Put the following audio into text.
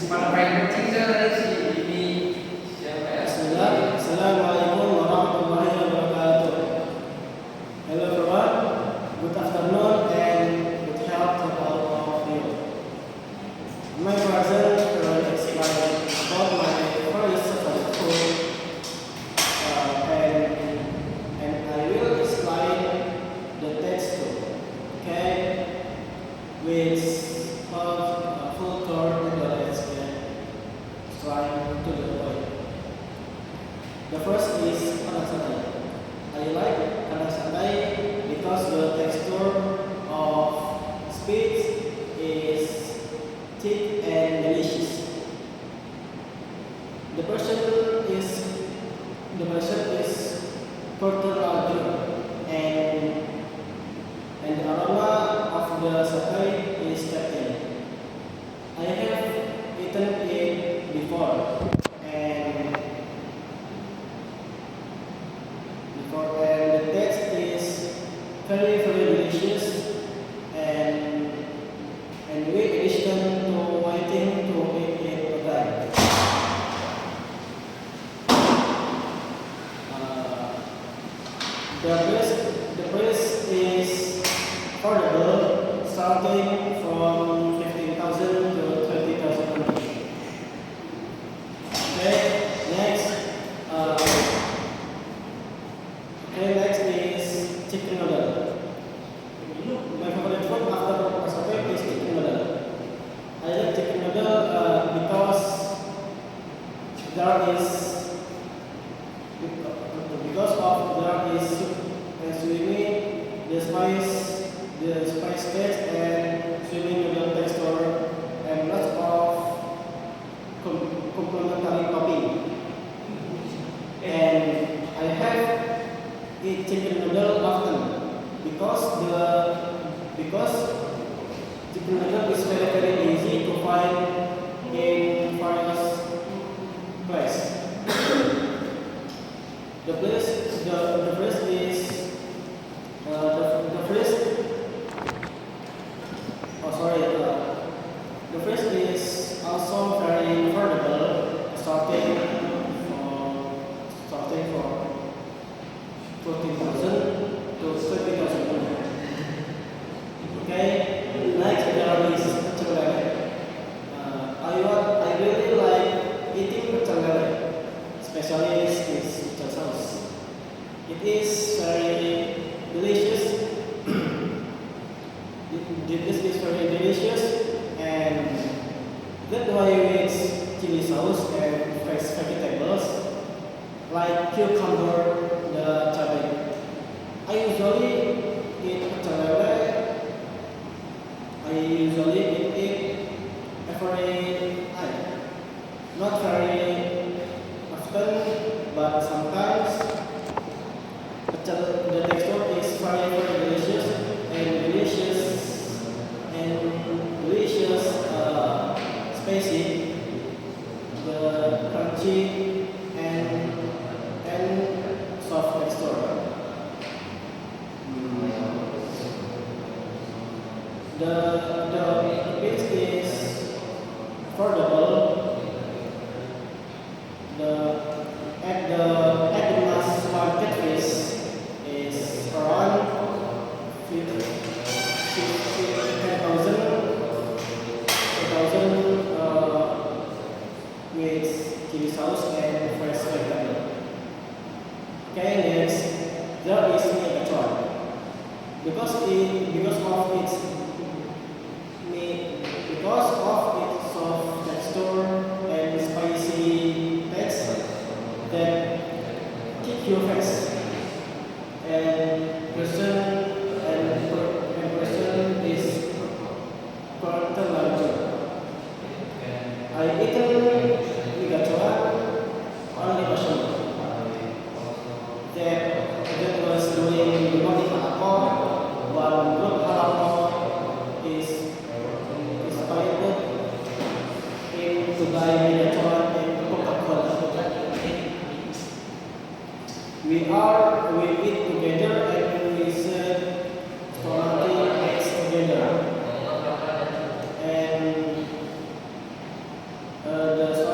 Bismillah. Assalamualaikum warahmatullahi wabarakatuh. Hello everyone. Good afternoon and good health to all of you. My present will explain about my first school and I will explain the text too. Okay, with full tour to the let's get straight to the point. The first is kandang santai. I like kandang santai because the texture of speech is thick and delicious. The person is further larger and the aroma of the satay is captain. I have eaten it before and the taste is very delicious and we addition to waiting to eat it again. The price is affordable, starting from 15,000 to 20,000. Okay, next. Next is chicken noodle. My favorite food after pasapay is chicken noodle. I like chicken noodle because there is soup and swimming, the spice taste and swimming noodle texture and lots of complementary topping. And I have eat chicken noodle often because chicken noodle is very easy to find in various places. The first is also very affordable, starting from 14,000 to 30,000. Okay, next there is pecel lele. I really like eating pecel lele, especially this pecel sauce. It is very delicious. This is very delicious and that why with chili sauce and fresh vegetables like cucumber, the cabai. I usually eat pecel lele. I usually eat it every night. Not very often, but sometimes. The texture is very delicious spicy, the crunchy and soft texture. The fish is affordable. At the mass market fish is around 10,000 with chili sauce and fresh vegetable. Okay, next there is mie gacoan. Because of its soft texture and spicy taste that kick your face and person is further larger. I eaten mie gacoan only occasion that was doing the morning halal, one group halal is inspired to buy mie gacoan and Coca-Cola. We eat together and we share story together. And The